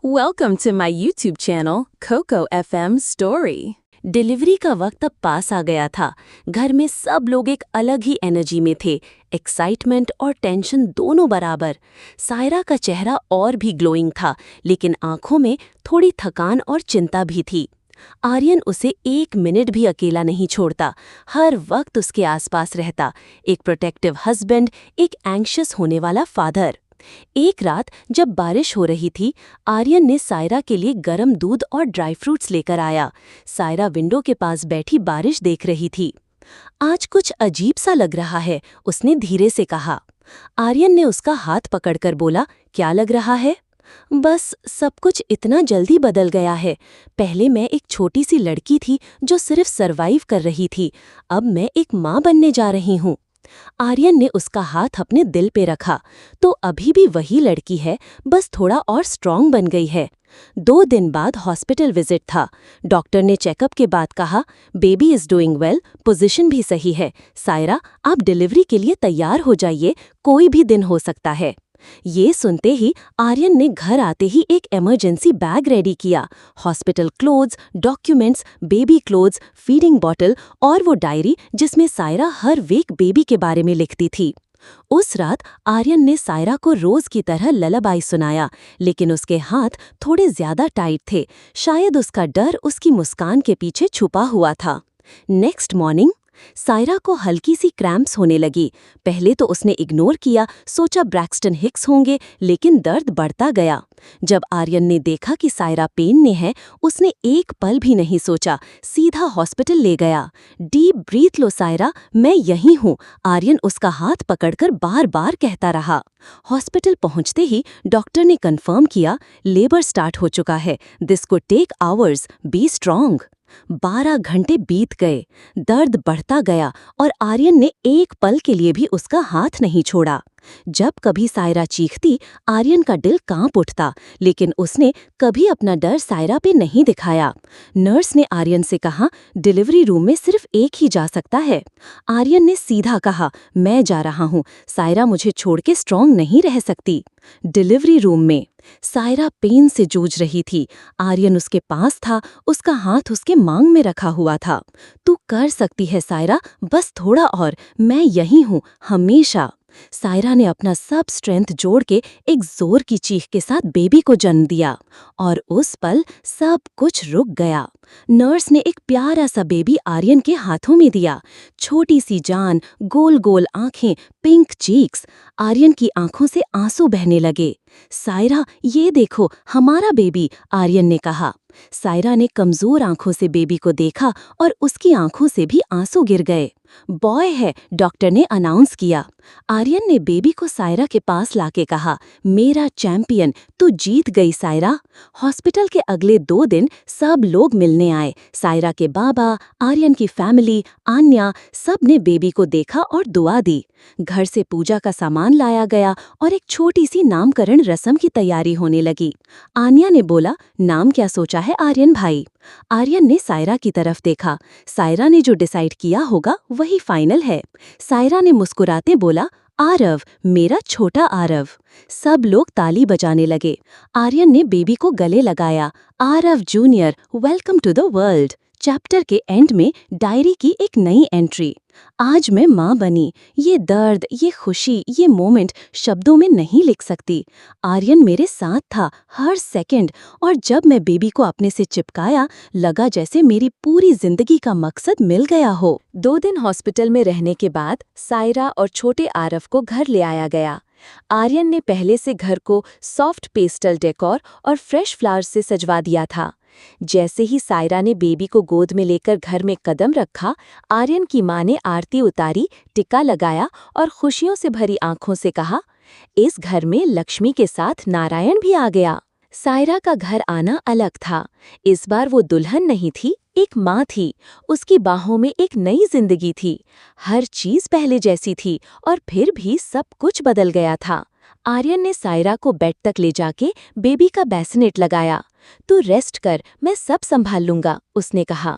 Welcome to my YouTube channel, Coco FM Story. Delivery का वक्त अब पास आ गया था। घर में सब लोग एक अलग ही एनर्जी में थे, एक्साइटमेंट और टेंशन दोनों बराबर। सायरा का चेहरा और भी ग्लोइंग था, लेकिन आंखों में थोड़ी थकान और चिंता भी थी। आर्यन उसे एक मिनट भी अकेला नहीं छोड़ता, हर वक्त उसके आसपास रहता, एक प्रोटेक्टिव हस्बैंड, एक एंग्शियस होने वाला फादर। एक रात जब बारिश हो रही थी, आर्यन ने सायरा के लिए गर्म दूध और ड्राई फ्रूट्स लेकर आया। सायरा विंडो के पास बैठी बारिश देख रही थी। आज कुछ अजीब सा लग रहा है, उसने धीरे से कहा। आर्यन ने उसका हाथ पकड़कर बोला, क्या लग रहा है? बस सब कुछ इतना जल्दी बदल गया है। पहले मैं एक छोटी सी लड़की थी जो सिर्फ सरवाइव कर रही थी, अब मैं एक माँ बनने जा रही हूँ। आर्यन ने उसका हाथ अपने दिल पे रखा। तो अभी भी वही लड़की है, बस थोड़ा और स्ट्रांग बन गई है। 2 दिन बाद हॉस्पिटल विजिट था। डॉक्टर ने चेकअप के बाद कहा, baby is doing well, position भी सही है। सायरा, आप डिलीवरी के लिए तैयार हो जाइए, कोई भी दिन हो सकता है। ये सुनते ही आर्यन ने घर आते ही एक इमरजेंसी बैग रेडी किया। Hospital clothes, documents, baby clothes, feeding bottle और वो डायरी जिसमें सायरा हर वीक बेबी के बारे में लिखती थी। उस रात आर्यन ने सायरा को रोज की तरह ललाबाई सुनाया, लेकिन उसके हाथ थोड़े ज्यादा टाइट थे। शायद उसका डर उसकी मुस्कान के पीछे छुपा हुआ था। नेक्स्ट मॉर्निंग सायरा को हल्की सी क्रैम्प्स होने लगी। पहले तो उसने इग्नोर किया, सोचा ब्रैक्सटन हिक्स होंगे, लेकिन दर्द बढ़ता गया। जब आर्यन ने देखा कि सायरा पेन में है, उसने एक पल भी नहीं सोचा, सीधा हॉस्पिटल ले गया। डीप ब्रीथ लो सायरा, मैं यहीं हूँ, आर्यन उसका हाथ पकड़कर बार बार कहता रहा। हॉस्पिटल पहुंचते ही डॉक्टर ने कंफर्म किया, लेबर स्टार्ट हो चुका है, this could take hours, be strong. 12 घंटे बीत गए, दर्द बढ़ता गया और आर्यन ने एक पल के लिए भी उसका हाथ नहीं छोड़ा। जब कभी सायरा चीखती, आर्यन का दिल कांप उठता, लेकिन उसने कभी अपना डर सायरा पे नहीं दिखाया। नर्स ने आर्यन से कहा, डिलीवरी रूम में सिर्फ एक ही जा सकता है। आर्यन ने सीधा कहा, मैं जा रहा हूँ, सायरा मुझे छोड़ के स्ट्रांग नहीं रह सकती। डिलीवरी रूम में सायरा पेन से जूझ रही थी। आर्यन उसके पास था, उसका हाथ उसके मांग में रखा हुआ था। तू कर सकती है सायरा, बस थोड़ा और, मैं यहीं हूँ हमेशा। सायरा ने अपना सब स्ट्रेंथ जोड़ के एक जोर की चीख के साथ बेबी को जन्म दिया, और उस पल सब कुछ रुक गया। नर्स ने एक प्यारा सा बेबी आर्यन के हाथों में दिया। छोटी सी जान, गोल गोल आंखें, पिंक चीक्स। आर्यन की आंखों से आंसू बहने लगे। सायरा, ये देखो हमारा बेबी, आर्यन ने कहा। सायरा ने कमजोर आंखों से बेबी को देखा और उसकी आंखों से भी आंसू गिर गए। बॉय है, डॉक्टर ने अनाउंस किया। आर्यन ने बेबी को सायरा के पास लाके कहा, मेरा चैंपियन, तू जीत गई सायरा। हॉस्पिटल के अगले 2 दिन सब लोग मिलने आए। सायरा के बाबा, आर्यन की फैमिली, आन्या, सब ने बेबी को देखा और दुआ दी। घर से पूजा का सामान लाया गया और एक छोटी सी नामकरण रस्म की तैयारी होने लगी। आन्या ने बोला, नाम क्या सोचा है आर्यन भाई? आर्यन ने सायरा की तरफ देखा। सायरा ने जो डिसाइड किया होगा वही फाइनल है। सायरा ने मुस्कुराते बोला, आरव, मेरा छोटा आरव। सब लोग ताली बजाने लगे। आर्यन ने बेबी को गले लगाया। Aarav junior, welcome to the world. Chapter के एंड में डायरी की एक नई एंट्री। आज मैं माँ बनी। ये दर्द, ये खुशी, ये मोमेंट शब्दों में नहीं लिख सकती। आर्यन मेरे साथ था हर सेकंड, और जब मैं बेबी को अपने से चिपकाया, लगा जैसे मेरी पूरी जिंदगी का मकसद मिल गया हो। 2 दिन हॉस्पिटल में रहने के बाद सायरा और छोटे आरव को घर ले आया गया। आर्यन ने पहले से घर को सॉफ्ट पेस्टल डेकोर और फ्रेश फ्लावर्स से सजवा दिया था। जैसे ही सायरा ने बेबी को गोद में लेकर घर में कदम रखा, आर्यन की माँ ने आरती उतारी, टिक्का लगाया और खुशियों से भरी आंखों से कहा, इस घर में लक्ष्मी के साथ नारायण भी आ गया। सायरा का घर आना अलग था। इस बार वो दुल्हन नहीं थी, एक माँ थी। उसकी बाहों में एक नई जिंदगी थी। हर चीज पहले जैसी थी, और फिर भी सब कुछ बदल गया था। आर्यन ने सायरा को बेड तक ले जाके बेबी का बेसिनेट लगाया। तू रेस्ट कर, मैं सब संभाल लूंगा, उसने कहा।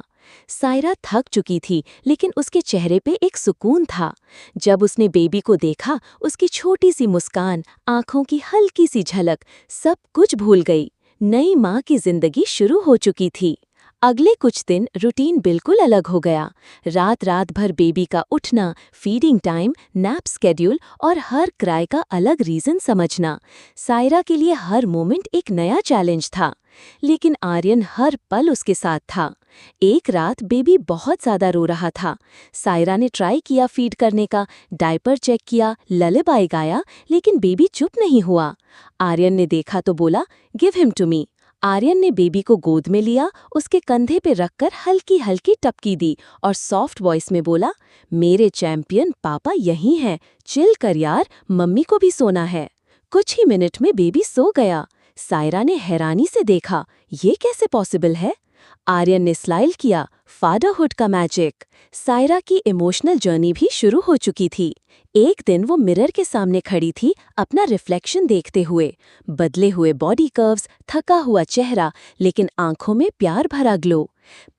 सायरा थक चुकी थी, लेकिन उसके चेहरे पे एक सुकून था। जब उसने बेबी को देखा, उसकी छोटी सी मुस्कान, आंखों की हल्की सी झलक, सब कुछ भूल गई। नई माँ की जिंदगी शुरू हो चुकी थी। अगले कुछ दिन रूटीन बिल्कुल अलग हो गया। रात रात भर बेबी का उठना, फीडिंग टाइम, नैप स्केड्यूल और हर क्राई का अलग रीजन समझना। सायरा के लिए हर मोमेंट एक नया चैलेंज था, लेकिन आर्यन हर पल उसके साथ था। एक रात बेबी बहुत ज्यादा रो रहा था। सायरा ने ट्राई किया फीड करने का, डायपर चेक किया, ललेबाई गाया, लेकिन बेबी चुप नहीं हुआ। आर्यन ने देखा तो बोला, give him to me. Aryan ने बेबी को गोद में लिया, उसके कंधे पे रखकर हल्की हल्की टपकी दी और सॉफ्ट वॉइस में बोला, मेरे चैंपियन पापा यहीं हैं, चिल कर यार, मम्मी को भी सोना है। कुछ ही मिनट में बेबी सो गया। सायरा ने हैरानी से देखा, ये कैसे पॉसिबल है? आर्यन ने स्माइल किया, फादरहुड का मैजिक। सायरा की इमोशनल जर्नी भी शुरू हो चुकी थी। एक दिन वो मिरर के सामने खड़ी थी, अपना रिफ्लेक्शन देखते हुए। बदले हुए बॉडी कर्व्स, थका हुआ चेहरा, लेकिन आंखों में प्यार भरा ग्लो।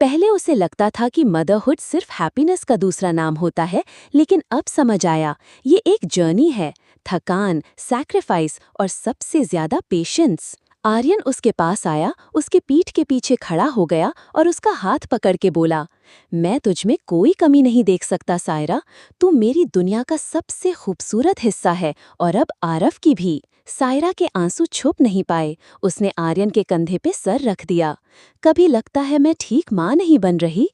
पहले उसे लगता था कि मदरहुड सिर्फ हैप्पीनेस का दूसरा नाम होता है, लेकिन अब समझ आया, ये एक जर्नी है। थकान, सैक्रिफाइस और सबसे ज्यादा पेशेंस। आर्यन उसके पास आया, उसके पीठ के पीछे खड़ा हो गया और उसका हाथ पकड़ के बोला, मैं तुझमें कोई कमी नहीं देख सकता सायरा, तू मेरी दुनिया का सबसे खूबसूरत हिस्सा है और अब आरव की भी। सायरा के आंसू छुप नहीं पाए, उसने आर्यन के कंधे पे सर रख दिया। कभी लगता है मैं ठीक माँ नहीं बन रही?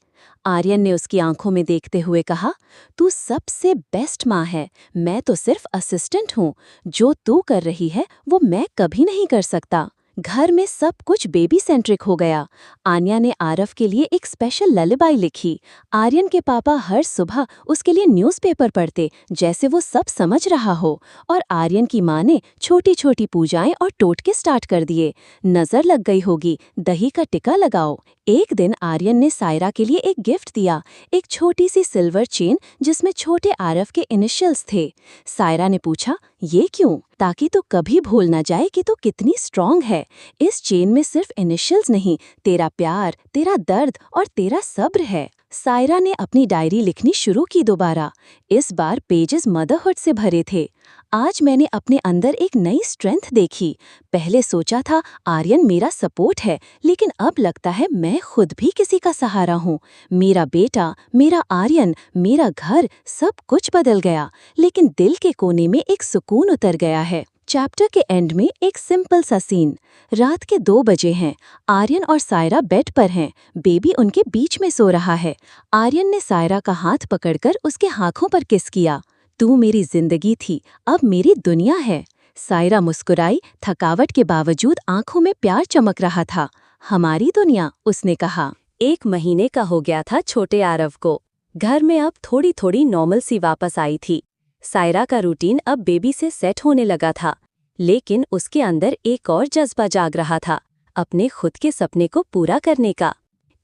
आर्यन ने उसकी आंखों में देखते हुए कहा, तू सबसे बेस्ट माँ है, मैं तो सिर्फ असिस्टेंट हूँ। जो तू कर रही है वो मैं कभी नहीं कर सकता। घर में सब कुछ बेबी सेंट्रिक हो गया। आन्या ने आरव के लिए एक स्पेशल ललेबाई लिखी। आर्यन के पापा हर सुबह उसके लिए न्यूज़पेपर पढ़ते, जैसे वो सब समझ रहा हो। और आर्यन की माँ ने छोटी छोटी पूजाएं और टोटके स्टार्ट कर दिए। नजर लग गई होगी, दही का टिक्का लगाओ। एक दिन आर्यन ने सायरा के लिए एक गिफ्ट दिया, एक छोटी सी सिल्वर चेन जिसमें छोटे आरव के इनिशियल्स थे। सायरा ने पूछा, ये क्यों? ताकि तो कभी भूल ना जाए कि तू कितनी स्ट्रांग है। इस चेन में सिर्फ इनिशियल्स नहीं, तेरा प्यार, तेरा दर्द और तेरा सब्र है। सायरा ने अपनी डायरी लिखनी शुरू की दोबारा। इस बार पेजेस मदरहुड से भरे थे। आज मैंने अपने अंदर एक नई स्ट्रेंथ देखी। पहले सोचा था आर्यन मेरा सपोर्ट है, लेकिन अब लगता है मैं खुद भी किसी का सहारा हूँ। मेरा बेटा, मेरा आर्यन, मेरा घर, सब कुछ बदल गया, लेकिन दिल के कोने में एक सुकून उतर गया है। चैप्टर के एंड में एक सिंपल सा सीन। रात के 2 बजे हैं। आर्यन और सायरा बेड पर हैं। बेबी उनके बीच में सो रहा है। आर्यन ने सायरा का हाथ पकड़कर उसके आँखों पर किस किया। तू मेरी जिंदगी थी, अब मेरी दुनिया है। सायरा मुस्कुराई, थकावट के बावजूद आंखों में प्यार चमक रहा था। हमारी दुनिया, उसने कहा। 1 महीने का हो गया था छोटे आरव को। घर में अब थोड़ी थोड़ी नॉर्मल सी वापस आई थी। सायरा का रूटीन अब बेबी से सेट होने लगा था, लेकिन उसके अंदर एक और जज्बा जाग रहा था, अपने खुद के सपने को पूरा करने का।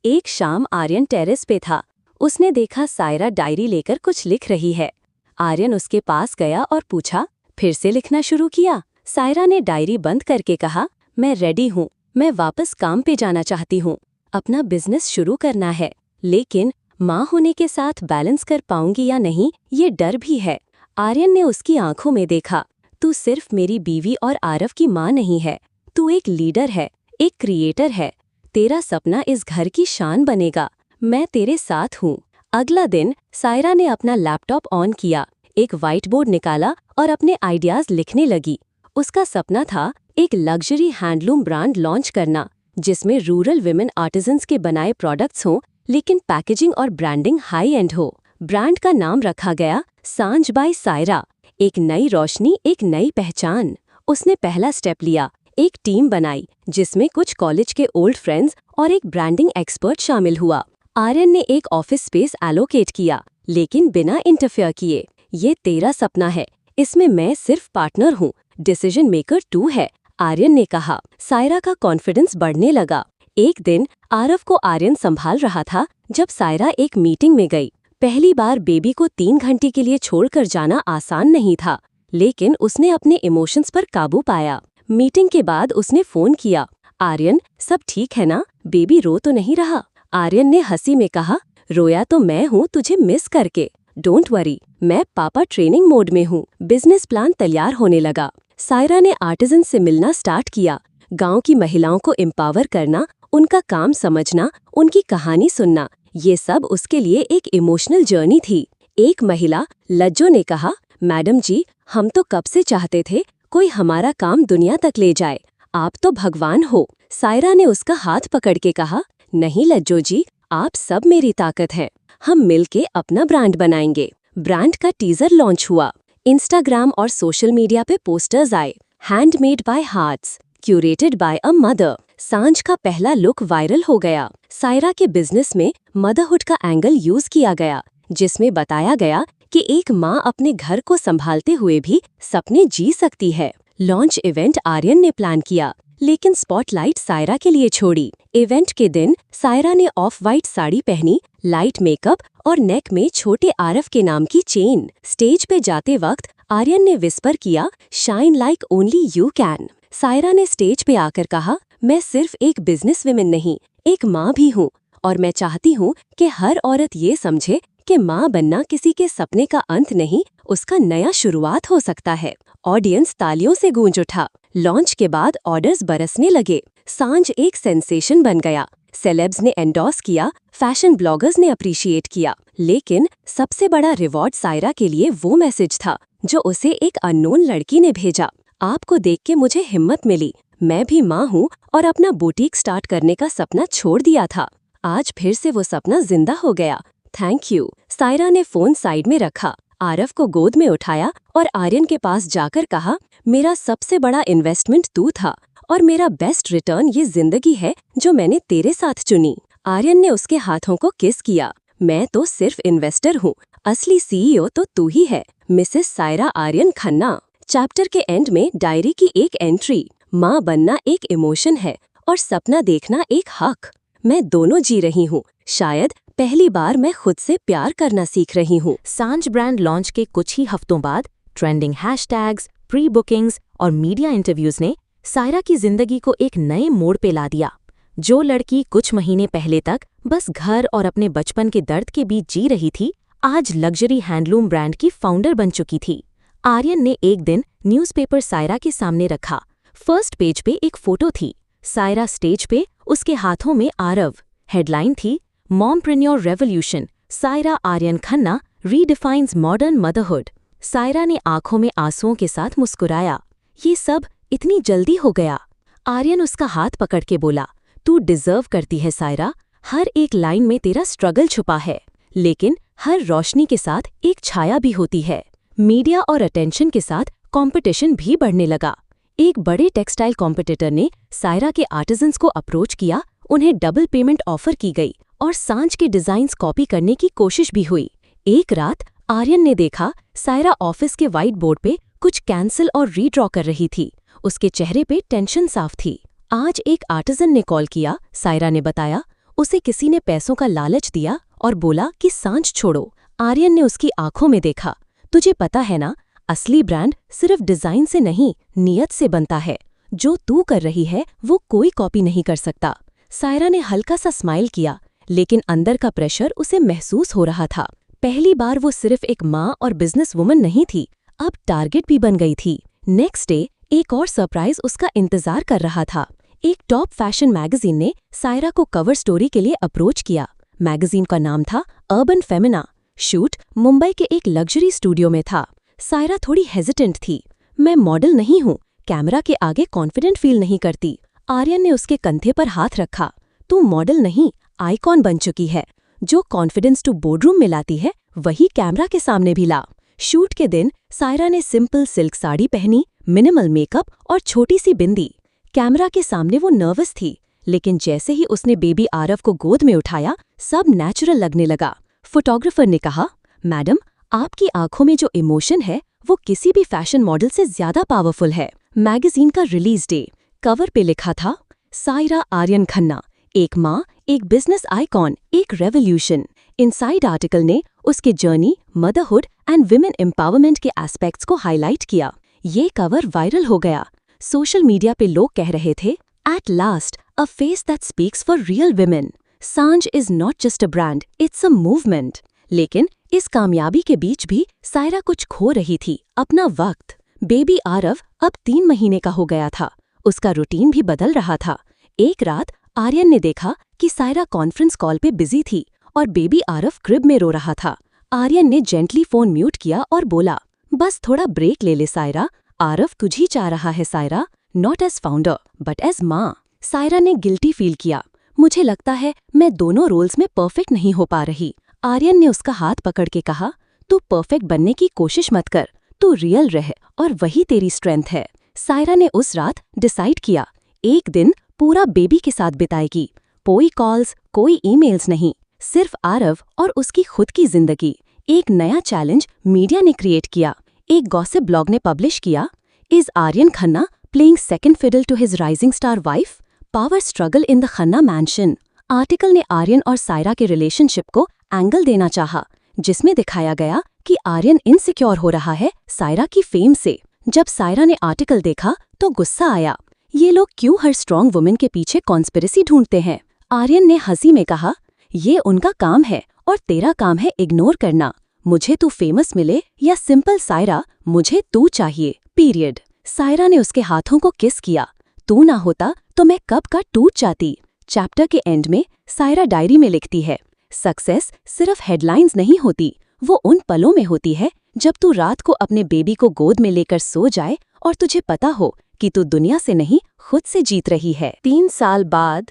एक शाम आर्यन टेरेस पे था। उसने देखा सायरा डायरी लेकर कुछ लिख रही है। आर्यन उसके पास गया और पूछा, फिर से लिखना शुरू किया? सायरा ने डायरी बंद करके कहा, मैं रेडी हूँ, मैं वापस काम पे जाना चाहती हूँ, अपना बिजनेस शुरू करना है, लेकिन माँ होने के साथ बैलेंस कर पाऊंगी या नहीं, ये डर भी है। आर्यन ने उसकी आंखों में देखा, तू सिर्फ मेरी बीवी और आरव की माँ नहीं है, तू एक लीडर है, एक क्रिएटर है। तेरा सपना इस घर की शान बनेगा, मैं तेरे साथ हूँ। अगला दिन सायरा ने अपना लैपटॉप ऑन किया, एक व्हाइट बोर्ड निकाला और अपने आइडियाज लिखने लगी। उसका सपना था एक लग्जरी हैंडलूम ब्रांड लॉन्च करना, जिसमें रूरल विमेन आर्टिजन्स के बनाए प्रोडक्ट्स हों, लेकिन पैकेजिंग और ब्रांडिंग हाई एंड हो। ब्रांड का नाम रखा गया सांझ बाय सायरा, एक नई रोशनी, एक नई पहचान। उसने पहला स्टेप लिया, एक टीम बनाई जिसमें कुछ कॉलेज के ओल्ड फ्रेंड्स और एक ब्रांडिंग एक्सपर्ट शामिल हुआ। आर्यन ने एक ऑफिस स्पेस एलोकेट किया, लेकिन बिना इंटरफेयर किए। ये तेरा सपना है, इसमें मैं सिर्फ पार्टनर हूँ, डिसीजन मेकर तू है, आर्यन ने कहा। सायरा का कॉन्फिडेंस बढ़ने लगा। एक दिन आरव को आर्यन संभाल रहा था जब सायरा एक मीटिंग में गई। पहली बार बेबी को 3 घंटे के लिए छोड़कर जाना आसान नहीं था, लेकिन उसने अपने इमोशंस पर काबू पाया। मीटिंग के बाद उसने फोन किया, आर्यन सब ठीक है ना, बेबी रो तो नहीं रहा? आर्यन ने हंसी में कहा, रोया तो मैं हूँ तुझे मिस करके। डोंट वरी, मैं पापा ट्रेनिंग मोड में हूँ। बिजनेस प्लान तैयार होने लगा। सायरा ने आर्टिजन से मिलना स्टार्ट किया। गांव की महिलाओं को एम्पावर करना, उनका काम समझना, उनकी कहानी सुनना, ये सब उसके लिए एक इमोशनल जर्नी थी। एक महिला लज्जो ने कहा, मैडम जी, हम तो कब से चाहते थे कोई हमारा काम दुनिया तक ले जाए। आप तो भगवान हो। सायरा ने उसका हाथ पकड़ के कहा, नहीं लज्जो जी, आप सब मेरी ताकत हैं। हम मिलके अपना ब्रांड बनाएंगे। ब्रांड का टीजर लॉन्च हुआ। इंस्टाग्राम और सोशल मीडिया पे पोस्टर्स आए। Handmade by hearts, curated by a mother. Saanjh का पहला लुक वायरल हो गया। सायरा के बिजनेस में मदरहुड का एंगल यूज किया गया, जिसमें बताया गया कि एक माँ अपने घर को संभालते हुए भी सपने जी सकती है। लॉन्च इवेंट आर्यन ने प्लान किया, लेकिन स्पॉटलाइट सायरा के लिए छोड़ी। इवेंट के दिन सायरा ने ऑफ वाइट साड़ी पहनी, लाइट मेकअप और नेक में छोटे आरव के नाम की चेन। स्टेज पे जाते वक्त आर्यन ने विस्पर किया, shine like only you can. Saira ने स्टेज पे आकर कहा, मैं सिर्फ एक बिजनेस वुमेन नहीं, एक माँ भी हूँ, और मैं चाहती हूँ कि हर औरत ये समझे कि माँ बनना किसी के सपने का अंत नहीं, उसका नया शुरुआत हो सकता है। ऑडियंस तालियों से गूंज उठा। लॉन्च के बाद ऑर्डर्स बरसने लगे। सांझ एक सेंसेशन बन गया। सेलेब्स ने एंडोर्स किया, फैशन ब्लॉगर्स ने अप्रिशिएट किया, लेकिन सबसे बड़ा रिवॉर्ड सायरा के लिए वो मैसेज था जो उसे एक अननोन लड़की ने भेजा। आपको देख के मुझे हिम्मत मिली। मैं भी माँ हूँ और अपना बुटीक स्टार्ट करने का सपना छोड़ दिया था। आज फिर से वो सपना जिंदा हो गया। Thank you. सायरा ने फोन साइड में रखा, आरव को गोद में उठाया और आर्यन के पास जाकर कहा, मेरा सबसे बड़ा इन्वेस्टमेंट तू था और मेरा बेस्ट रिटर्न ये जिंदगी है जो मैंने तेरे साथ चुनी। आर्यन ने उसके हाथों को किस किया। मैं तो सिर्फ इन्वेस्टर हूँ, असली सीईओ तो तू ही है, मिसेस सायरा आर्यन खन्ना। चैप्टर के एंड में डायरी की एक एंट्री, माँ बनना एक इमोशन है और सपना देखना एक हक। मैं दोनों जी रही हूँ। शायद पहली बार मैं खुद से प्यार करना सीख रही हूँ। सांझ ब्रांड लॉन्च के कुछ ही हफ्तों बाद ट्रेंडिंग हैशटैग्स, प्री बुकिंग्स और मीडिया इंटरव्यूज ने सायरा की जिंदगी को एक नए मोड़ पे ला दिया। जो लड़की कुछ महीने पहले तक बस घर और अपने बचपन के दर्द के बीच जी रही थी, आज लग्जरी हैंडलूम ब्रांड की फाउंडर बन चुकी थी। आर्यन ने एक दिन न्यूज़पेपर सायरा के सामने रखा। फर्स्ट पेज पे एक फोटो थी, सायरा स्टेज पे, उसके हाथों में आरव। हेडलाइन थी, mompreneur revolution, Saira Aryan Khanna redefines modern motherhood. Saira ने आंखों में आंसुओं के साथ मुस्कुराया। ये सब इतनी जल्दी हो गया। आर्यन उसका हाथ पकड़ के बोला, तू डिजर्व करती है सायरा, हर एक लाइन में तेरा स्ट्रगल छुपा है, लेकिन हर रोशनी के साथ एक छाया भी होती है। मीडिया और अटेंशन के साथ कंपटीशन भी बढ़ने लगा। एक बड़े टेक्सटाइल कॉम्पिटिटर ने सायरा के आर्टिजन्स को अप्रोच किया, उन्हें डबल पेमेंट ऑफर की गई और सांझ के डिजाइन्स कॉपी करने की कोशिश भी हुई। एक रात आर्यन ने देखा सायरा ऑफिस के व्हाइट बोर्ड पे कुछ कैंसिल और रीड्रॉ कर रही थी। उसके चेहरे पे टेंशन साफ थी। आज एक आर्टिजन ने कॉल किया, सायरा ने बताया। उसे किसी ने पैसों का लालच दिया और बोला कि सांझ छोड़ो। आर्यन ने उसकी आंखों में देखा, तुझे पता है ना, असली ब्रांड सिर्फ डिजाइन से नहीं, नियत से बनता है। जो तू कर रही है वो कोई कॉपी नहीं कर सकता। सायरा ने हल्का सा स्माइल किया, लेकिन अंदर का प्रेशर उसे महसूस हो रहा था। पहली बार वो सिर्फ एक माँ और बिजनेस वुमन नहीं थी, अब टारगेट भी बन गई थी। नेक्स्ट डे एक और सरप्राइज उसका इंतजार कर रहा था। एक टॉप फैशन मैगजीन ने सायरा को कवर स्टोरी के लिए अप्रोच किया। मैगजीन का नाम था अर्बन फेमिना। शूट मुंबई के एक लग्जरी स्टूडियो में था। सायरा थोड़ी हेजिटेंट थी। मैं मॉडल नहीं हूँ, कैमरा के आगे कॉन्फिडेंट फील नहीं करती। आर्यन ने उसके कंधे पर हाथ रखा। तू मॉडल नहीं, आइकॉन बन चुकी है। जो कॉन्फिडेंस तू बोर्डरूम में लाती है, वही कैमरा के सामने भी ला। शूट के दिन सायरा ने सिंपल सिल्क साड़ी पहनी, मिनिमल मेकअप और छोटी सी बिंदी। कैमरा के सामने वो नर्वस थी, लेकिन जैसे ही उसने बेबी आरव को गोद में उठाया, सब नेचुरल लगने लगा। फोटोग्राफर ने कहा, मैडम, आपकी आंखों में जो इमोशन है वो किसी भी फैशन मॉडल से ज्यादा पावरफुल है। मैगजीन का रिलीज डे, कवर पे लिखा था, सायरा आर्यन खन्ना, एक माँ, एक बिजनेस आइकॉन, एक रेवोल्यूशन। इनसाइड आर्टिकल ने उसके journey, motherhood and women empowerment के एस्पेक्ट्स को हाईलाइट किया। ये कवर वायरल हो गया। सोशल मीडिया पे लोग कह रहे थे, at last a face that speaks for real women. Saanjh is not just a brand, it's a movement. लेकिन इस कामयाबी के बीच भी सायरा कुछ खो रही थी, अपना वक्त। बेबी आरव अब 3 महीने का हो गया था। उसका रूटीन भी बदल रहा था। एक रात आर्यन ने देखा कि सायरा कॉन्फ्रेंस कॉल पे बिजी थी और बेबी आरव क्रिब में रो रहा था। आर्यन ने जेंटली फोन म्यूट किया और बोला, बस थोड़ा ब्रेक ले ले सायरा, आरव तुझी चाह रहा है Saira, not as founder but as माँ। सायरा ने गिल्टी फील किया, मुझे लगता है मैं दोनों रोल्स में परफेक्ट नहीं हो पा रही। आर्यन ने उसका हाथ पकड़ के कहा, तू परफेक्ट बनने की कोशिश मत कर, तू रियल रह और वही तेरी स्ट्रेंथ है। सायरा ने उस रात डिसाइड किया, एक दिन पूरा बेबी के साथ बिताएगी। कोई कॉल्स, कोई ईमेल्स नहीं, सिर्फ आरव और उसकी खुद की जिंदगी। एक नया चैलेंज मीडिया ने क्रिएट किया। एक गॉसिप ब्लॉग ने पब्लिश किया, is Aryan Khanna playing second fiddle to his rising star wife, power struggle in the Khanna mansion. Article ने आर्यन और सायरा के रिलेशनशिप को एंगल देना चाहा, जिसमें दिखाया गया कि आर्यन इनसिक्योर हो रहा है सायरा की फेम से। जब सायरा ने आर्टिकल देखा तो गुस्सा आया, ये लोग क्यों हर स्ट्रॉन्ग वुमेन के पीछे कॉन्स्पिरेसी ढूंढते हैं। आर्यन ने हंसी में कहा, ये उनका काम है और तेरा काम है इग्नोर करना। मुझे तू फेमस मिले या सिंपल सायरा, मुझे तू चाहिए, पीरियड। सायरा ने उसके हाथों को किस किया, तू ना होता तो मैं कब का टूट जाती। चैप्टर के एंड में सायरा डायरी में लिखती है, सक्सेस सिर्फ हेडलाइंस नहीं होती, वो उन पलों में होती है जब तू रात को अपने बेबी को गोद में लेकर सो जाए और तुझे पता हो कि तू दुनिया से नहीं खुद से जीत रही है। 3 साल बाद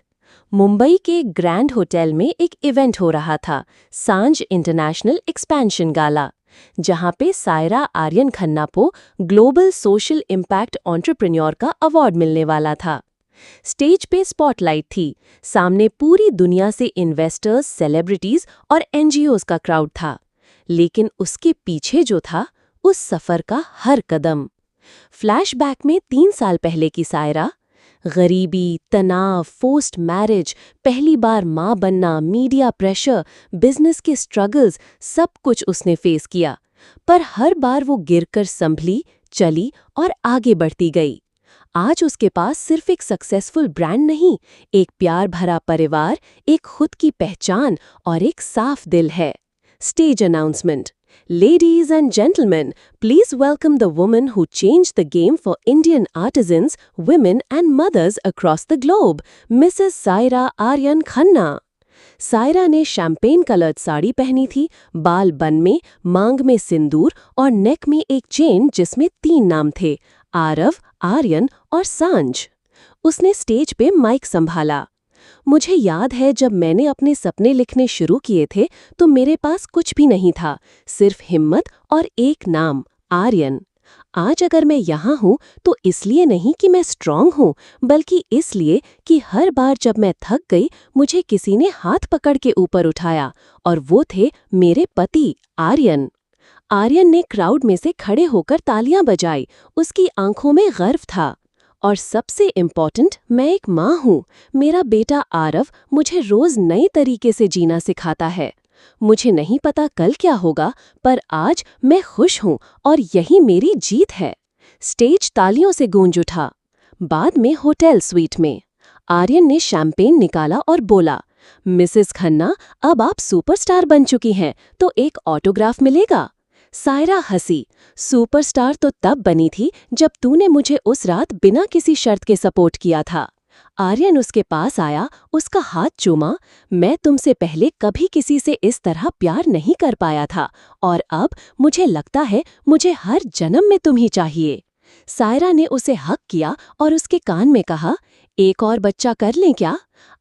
मुंबई के ग्रैंड होटल में एक इवेंट हो रहा था, सांझ इंटरनेशनल एक्सपेंशन गाला, जहां पे सायरा आर्यन खन्ना को ग्लोबल सोशल इम्पैक्ट एंटरप्रेन्योर का अवार्ड मिलने वाला था। स्टेज पे स्पॉटलाइट थी, सामने पूरी दुनिया से इन्वेस्टर्स, सेलिब्रिटीज और एनजीओज का क्राउड था, लेकिन उसके पीछे जो था उस सफर का हर कदम। फ्लैशबैक में 3 साल पहले की सायरा, गरीबी, तनाव, फोर्स्ड मैरिज, पहली बार माँ बनना, मीडिया प्रेशर, बिजनेस के स्ट्रगल्स, सब कुछ उसने फेस किया, पर हर बार वो गिरकर संभली, चली और आगे बढ़ती गई। आज उसके पास सिर्फ एक सक्सेसफुल ब्रांड नहीं, एक प्यार भरा परिवार, एक खुद की पहचान और एक साफ दिल है। Stage announcement. Ladies and gentlemen, please welcome the woman who changed the game for Indian artisans, women and mothers across the globe, Mrs. Saira Aryan Khanna. Saira ने शैंपेन कलर्ड साड़ी पहनी थी, बाल बन में, मांग में सिंदूर और नेक में एक चेन जिसमें 3 नाम थे, आरव, आर्यन और सांझ। उसने स्टेज पे माइक संभाला। मुझे याद है जब मैंने अपने सपने लिखने शुरू किए थे तो मेरे पास कुछ भी नहीं था, सिर्फ हिम्मत और एक नाम, आर्यन। आज अगर मैं यहाँ हूँ तो इसलिए नहीं कि मैं स्ट्रांग हूँ, बल्कि इसलिए कि हर बार जब मैं थक गई मुझे किसी ने हाथ पकड़ के ऊपर उठाया, और वो थे मेरे पति आर्यन। आर्यन ने क्राउड में से खड़े होकर तालियां बजाई, उसकी आंखों में गर्व था। और सबसे इम्पॉर्टेंट, मैं एक माँ हूँ, मेरा बेटा आरव मुझे रोज नए तरीके से जीना सिखाता है। मुझे नहीं पता कल क्या होगा, पर आज मैं खुश हूँ और यही मेरी जीत है। स्टेज तालियों से गूंज उठा। बाद में होटल स्वीट में आर्यन ने शैंपेन निकाला और बोला, मिसेस खन्ना, अब आप सुपरस्टार बन चुकी हैं, तो एक ऑटोग्राफ मिलेगा। सायरा हंसी, सुपरस्टार तो तब बनी थी जब तूने मुझे उस रात बिना किसी शर्त के सपोर्ट किया था। आर्यन उसके पास आया, उसका हाथ चूमा। मैं तुमसे पहले कभी किसी से इस तरह प्यार नहीं कर पाया था, और अब मुझे लगता है मुझे हर जन्म में तुम ही चाहिए। सायरा ने उसे हक किया और उसके कान में कहा, एक और बच्चा कर लें क्या?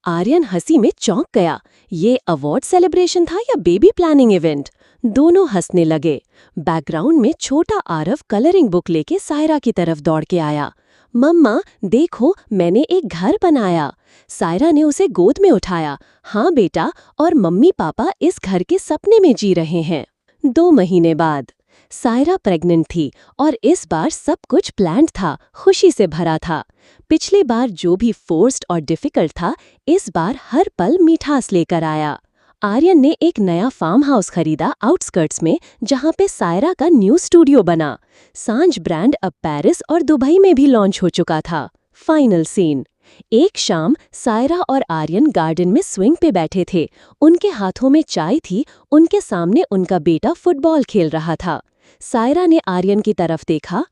आर्यन हंसी में चौंक गया। ये अवार्ड सेलिब्रेशन था या बेबी प्लानिंग इवेंट? दोनों हंसने लगे। बैकग्राउंड में छोटा आरव कलरिंग बुक लेके सायरा की तरफ दौड़ के आया। मम्मा देखो, मैंने एक घर बनाया। सायरा ने उसे गोद में उठाया। हाँ बेटा, और मम्मी पापा इस घर के सपने में जी रहे हैं। 2 महीने बाद सायरा प्रेग्नेंट थी और इस बार सब कुछ प्लान्ड था, खुशी से भरा था। पिछली बार जो भी फोर्स्ड और डिफिकल्ट था, इस बार हर पल मिठास लेकर आया। आर्यन ने एक नया फार्म हाउस खरीदा आउटस्कर्ट्स में, जहां पे सायरा का न्यू स्टूडियो बना। सांझ ब्रांड अब पेरिस और दुबई में भी लॉन्च हो चुका था। फाइनल सीन, एक शाम सायरा और आर्यन गार्डन में स्विंग पे बैठे थे। उनके हाथों में चाय थी, उनके सामने उनका बेटा फुटबॉल खेल रहा था। सायरा ने आर्यन की तरफ देखा,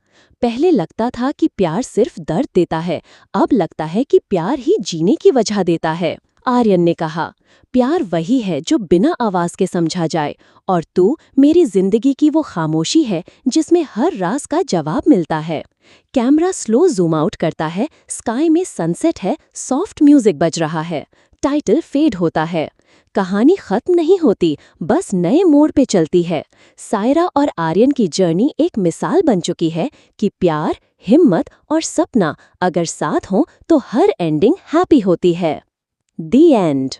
पहले लगता था कि प्यार सिर्फ दर्द देता है, अब लगता है कि प्यार ही जीने की वजह देता है। आर्यन ने कहा, प्यार वही है जो बिना आवाज के समझा जाए, और तू मेरी जिंदगी की वो खामोशी है जिसमें हर राज का जवाब मिलता है। कैमरा स्लो जूम आउट करता है, स्काई में सनसेट है, सॉफ्ट म्यूजिक बज रहा है, टाइटल फेड होता है। कहानी खत्म नहीं होती, बस नए मोड़ पे चलती है। सायरा और आर्यन की जर्नी एक मिसाल बन चुकी है कि प्यार, हिम्मत और सपना अगर साथ हों तो हर एंडिंग हैप्पी होती है। दी एंड।